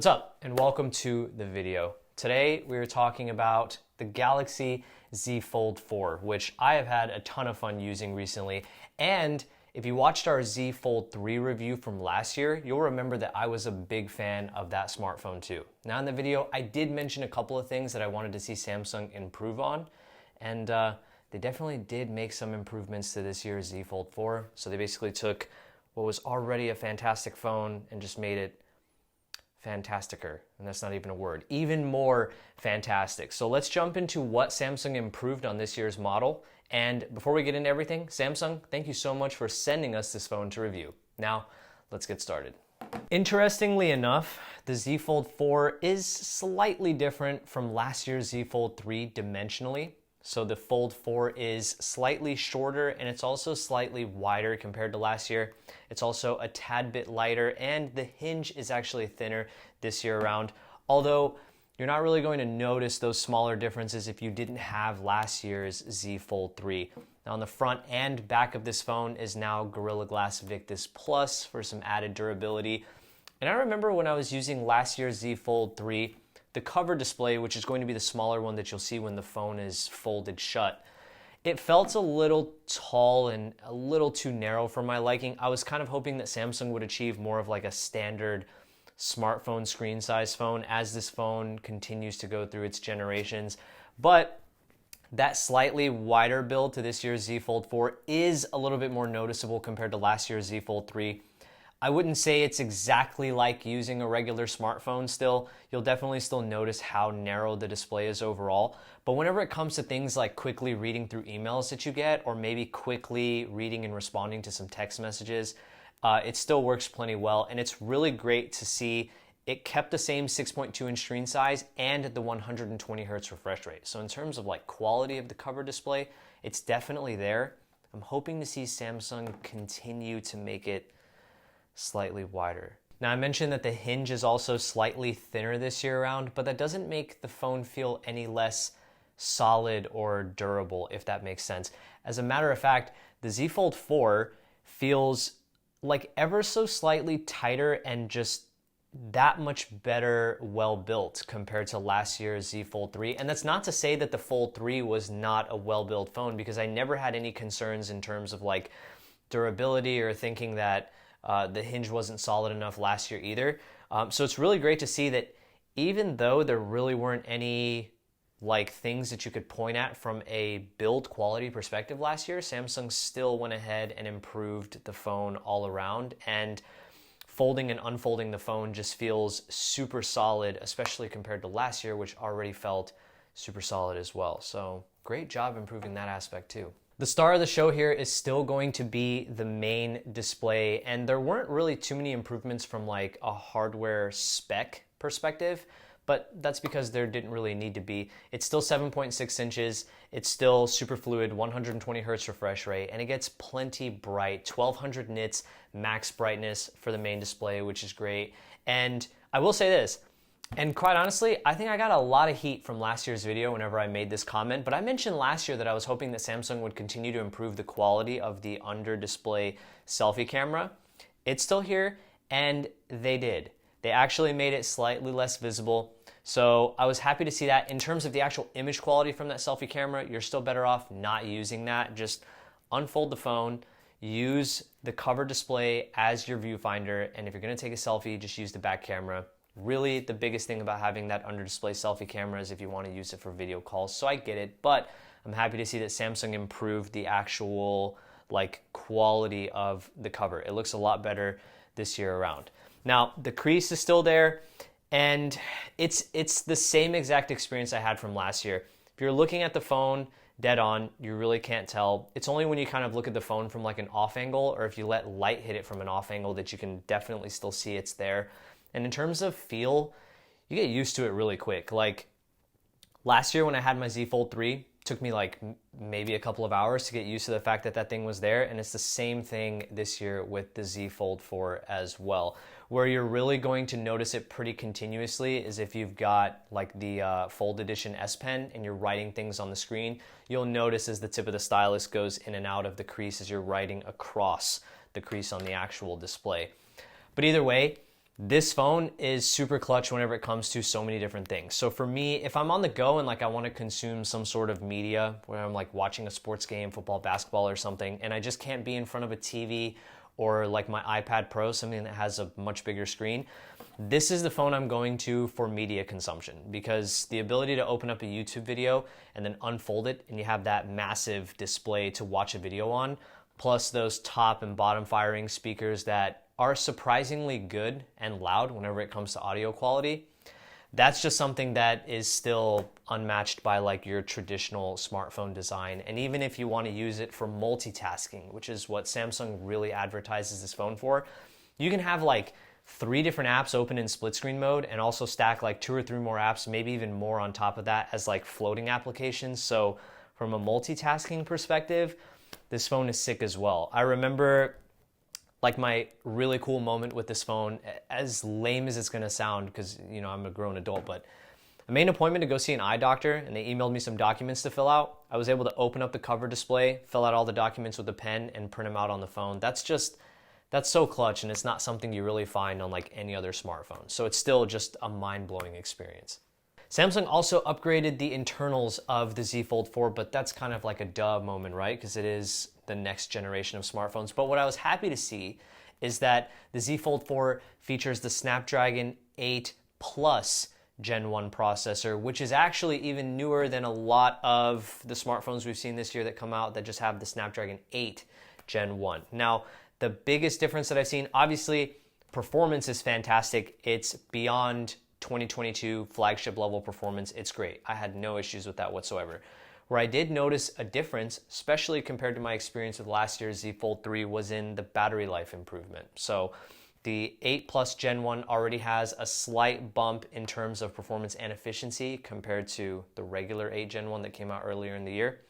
What's up and welcome to the video. Today we are talking about the Galaxy Z Fold 4, which I have had a ton of fun using recently. And if you watched our Z Fold 3 review from last year, you'll remember that I was a big fan of that smartphone too. Now in the video, I did mention a couple of things that I wanted to see Samsung improve on, and they definitely did make some improvements to this year's Z Fold 4. So they basically took what was already a fantastic phone and just made it fantasticer, and that's not even a word, even more fantastic. So let's jump into what Samsung improved on this year's model. And before we get into everything, Samsung, thank you so much for sending us this phone to review. Now, let's get started. Interestingly enough, the Z Fold 4 is slightly different from last year's Z Fold 3 dimensionally. So the Fold 4 is slightly shorter and it's also slightly wider compared to last year. It's also a tad bit lighter and the hinge is actually thinner this year around. Although you're not really going to notice those smaller differences if you didn't have last year's Z Fold 3. Now on the front and back of this phone is now Gorilla Glass Victus Plus for some added durability. And I remember when I was using last year's Z Fold 3, the cover display, which is going to be the smaller one that you'll see when the phone is folded shut, it felt a little tall and a little too narrow for my liking. I was kind of hoping that Samsung would achieve more of like a standard smartphone screen size phone as this phone continues to go through its generations. But that slightly wider build to this year's Z Fold 4 is a little bit more noticeable compared to last year's Z Fold 3. I wouldn't say it's exactly like using a regular smartphone still. You'll definitely still notice how narrow the display is overall. But whenever it comes to things like quickly reading through emails that you get, or maybe quickly reading and responding to some text messages, it still works plenty well. And it's really great to see it kept the same 6.2-inch screen size and the 120 hertz refresh rate. So in terms of like quality of the cover display, it's definitely there. I'm hoping to see Samsung continue to make it slightly wider. Now I mentioned that the hinge is also slightly thinner this year around, but that doesn't make the phone feel any less solid or durable, if that makes sense. As a matter of fact, the Z Fold 4 feels like ever so slightly tighter and just that much better well built compared to last year's Z Fold 3. And that's not to say that the Fold 3 was not a well built phone, because I never had any concerns in terms of like durability or thinking that the hinge wasn't solid enough last year either. So it's really great to see that even though there really weren't any like things that you could point at from a build quality perspective last year, Samsung still went ahead and improved the phone all around, and folding and unfolding the phone just feels super solid, especially compared to last year, which already felt super solid as well. So great job improving that aspect too. The star of the show here is still going to be the main display, and there weren't really too many improvements from like a hardware spec perspective, but that's because there didn't really need to be. It's still 7.6 inches, it's still super fluid, 120 hertz refresh rate, and it gets plenty bright, 1200 nits max brightness for the main display, which is great. And I will say this, and quite honestly, I think I got a lot of heat from last year's video whenever I made this comment, but I mentioned last year that I was hoping that Samsung would continue to improve the quality of the under-display selfie camera. It's still here, and they did. They actually made it slightly less visible, so I was happy to see that. In terms of the actual image quality from that selfie camera, you're still better off not using that. Just unfold the phone, use the cover display as your viewfinder, and if you're gonna take a selfie, just use the back camera. Really, the biggest thing about having that under-display selfie camera is if you want to use it for video calls, so I get it, but I'm happy to see that Samsung improved the actual like quality of the cover. It looks a lot better this year around. Now, the crease is still there, and it's the same exact experience I had from last year. If you're looking at the phone dead on, you really can't tell. It's only when you kind of look at the phone from like an off angle, or if you let light hit it from an off angle, that you can definitely still see it's there. And in terms of feel, you get used to it really quick. Like last year when I had my Z Fold 3, it took me like maybe a couple of hours to get used to the fact that that thing was there. And it's the same thing this year with the Z Fold 4 as well. Where you're really going to notice it pretty continuously is if you've got like the Fold Edition S Pen and you're writing things on the screen. You'll notice as the tip of the stylus goes in and out of the crease as you're writing across the crease on the actual display. But either way, This phone is super clutch whenever it comes to so many different things. So for me, if I'm on the go and like I want to consume some sort of media where I'm like watching a sports game, football, basketball or something, and I just can't be in front of a TV or like my iPad Pro, something that has a much bigger screen, this is the phone I'm going to for media consumption, because the ability to open up a YouTube video and then unfold it and you have that massive display to watch a video on, plus those top and bottom firing speakers that are surprisingly good and loud whenever it comes to audio quality. That's just something that is still unmatched by like your traditional smartphone design. And even if you want to use it for multitasking, which is what Samsung really advertises this phone for, you can have like 3 different apps open in split screen mode and also stack like 2 or 3 more apps, maybe even more on top of that as like floating applications. So from a multitasking perspective, this phone is sick as well. I remember like my really cool moment with this phone, as lame as it's gonna sound, because you know I'm a grown adult, but I made an appointment to go see an eye doctor and they emailed me some documents to fill out. I was able to open up the cover display, fill out all the documents with a pen and print them out on the phone. That's so clutch, and it's not something you really find on like any other smartphone. So it's still just a mind-blowing experience. Samsung also upgraded the internals of the Z Fold 4, but that's kind of like a duh moment, right? Because it is the next generation of smartphones. But what I was happy to see is that the Z Fold 4 features the Snapdragon 8 Plus Gen 1 processor, which is actually even newer than a lot of the smartphones we've seen this year that come out that just have the Snapdragon 8 Gen 1. Now, the biggest difference that I've seen, obviously, performance is fantastic. It's beyond 2022 flagship level performance. It's great. I had no issues with that whatsoever. Where I did notice a difference, especially compared to my experience with last year's Z Fold 3, was in the battery life improvement. So the 8 Plus Gen 1 already has a slight bump in terms of performance and efficiency compared to the regular 8 Gen 1 that came out earlier in the year.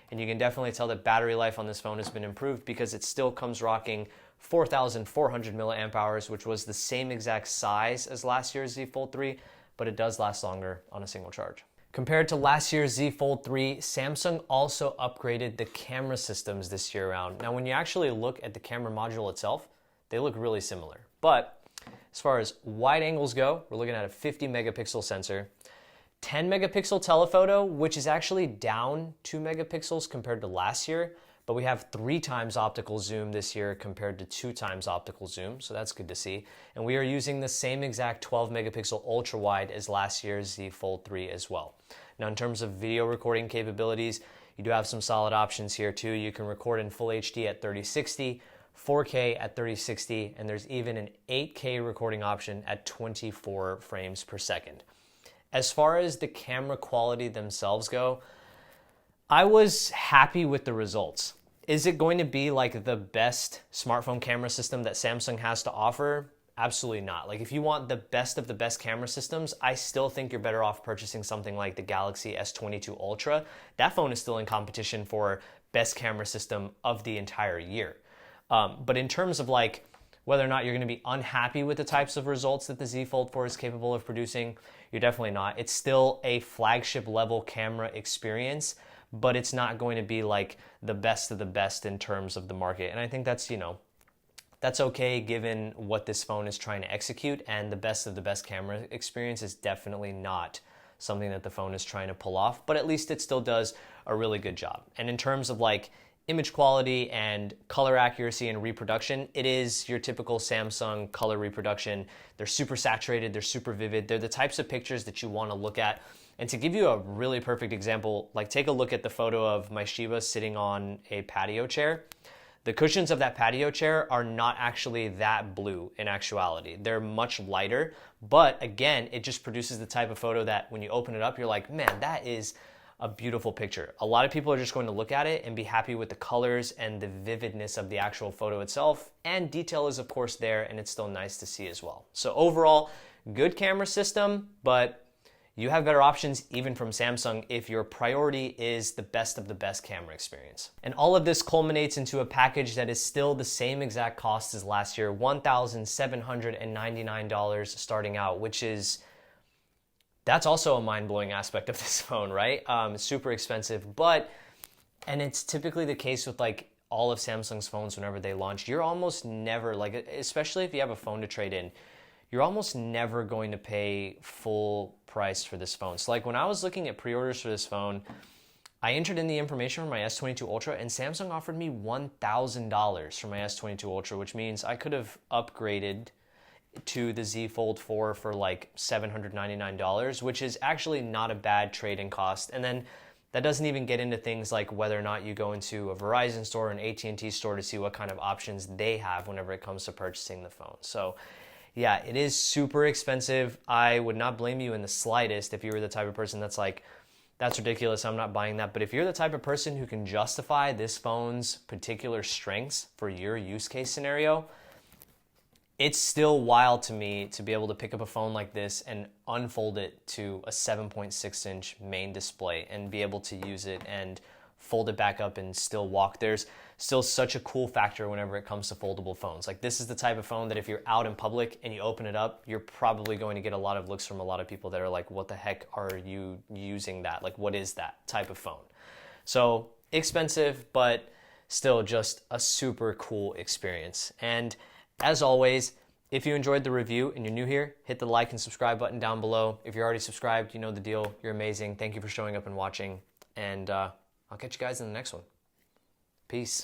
And you can definitely tell that battery life on this phone has been improved because it still comes rocking 4,400 milliamp hours, which was the same exact size as last year's Z Fold 3, but it does last longer on a single charge. Compared to last year's Z Fold 3, Samsung also upgraded the camera systems this year around. Now, when you actually look at the camera module itself, they look really similar. But as far as wide angles go, we're looking at a 50 megapixel sensor, 10 megapixel telephoto, which is actually down 2 megapixels compared to last year, but we have 3 times optical zoom this year compared to 2 times optical zoom, so that's good to see. And we are using the same exact 12 megapixel ultra wide as last year's Z Fold 3 as well. Now, in terms of video recording capabilities, you do have some solid options here too. You can record in full HD at 3060, 4K at 3060, and there's even an 8K recording option at 24 frames per second. As far as the camera quality themselves go, I was happy with the results. Is it going to be like the best smartphone camera system that Samsung has to offer? Absolutely not. Like if you want the best of the best camera systems, I still think you're better off purchasing something like the Galaxy S22 Ultra. That phone is still in competition for best camera system of the entire year. But in terms of like whether or not you're going to be unhappy with the types of results that the Z Fold 4 is capable of producing, you're definitely not. It's still a flagship level camera experience, but it's not going to be like the best of the best in terms of the market. And I think that's, that's okay given what this phone is trying to execute, and the best of the best camera experience is definitely not something that the phone is trying to pull off, but at least it still does a really good job. And in terms of like image quality and color accuracy and reproduction, it is your typical Samsung color reproduction. They're super saturated, they're super vivid, they're the types of pictures that you want to look at. And to give you a really perfect example, like take a look at the photo of my Shiba sitting on a patio chair. The cushions of that patio chair are not actually that blue in actuality. They're much lighter, but again, it just produces the type of photo that when you open it up, you're like, man, that is a beautiful picture. A lot of people are just going to look at it and be happy with the colors and the vividness of the actual photo itself. And detail is of course there, and it's still nice to see as well. So overall, good camera system, but you have better options even from Samsung if your priority is the best of the best camera experience. And all of this culminates into a package that is still the same exact cost as last year, $1,799 starting out, which is, that's also a mind-blowing aspect of this phone, right? Super expensive, and it's typically the case with like all of Samsung's phones whenever they launch. You're almost never, like, especially if you have a phone to trade in, you're almost never going to pay full price for this phone. So like when I was looking at pre-orders for this phone, I entered in the information for my S22 Ultra and Samsung offered me $1,000 for my S22 Ultra, which means I could have upgraded to the Z Fold 4 for like $799, which is actually not a bad trade-in cost. And then that doesn't even get into things like whether or not you go into a Verizon store or an AT&T store to see what kind of options they have whenever it comes to purchasing the phone. So yeah, it is super expensive. I would not blame you in the slightest if you were the type of person that's like, that's ridiculous, I'm not buying that. But if you're the type of person who can justify this phone's particular strengths for your use case scenario, it's still wild to me to be able to pick up a phone like this and unfold it to a 7.6-inch main display and be able to use it and fold it back up and still walk. There's still such a cool factor whenever it comes to foldable phones. Like this is the type of phone that if you're out in public and you open it up, you're probably going to get a lot of looks from a lot of people that are like, what the heck are you using that? Like, what is that type of phone? So expensive, but still just a super cool experience. And as always, if you enjoyed the review and you're new here, hit the like and subscribe button down below. If you're already subscribed, you know the deal. You're amazing. Thank you for showing up and watching. And I'll catch you guys in the next one. Peace.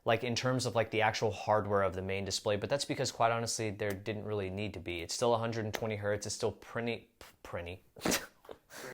Like in terms of like the actual hardware of the main display, but that's because quite honestly, there didn't really need to be. It's still 120 hertz. It's still pretty.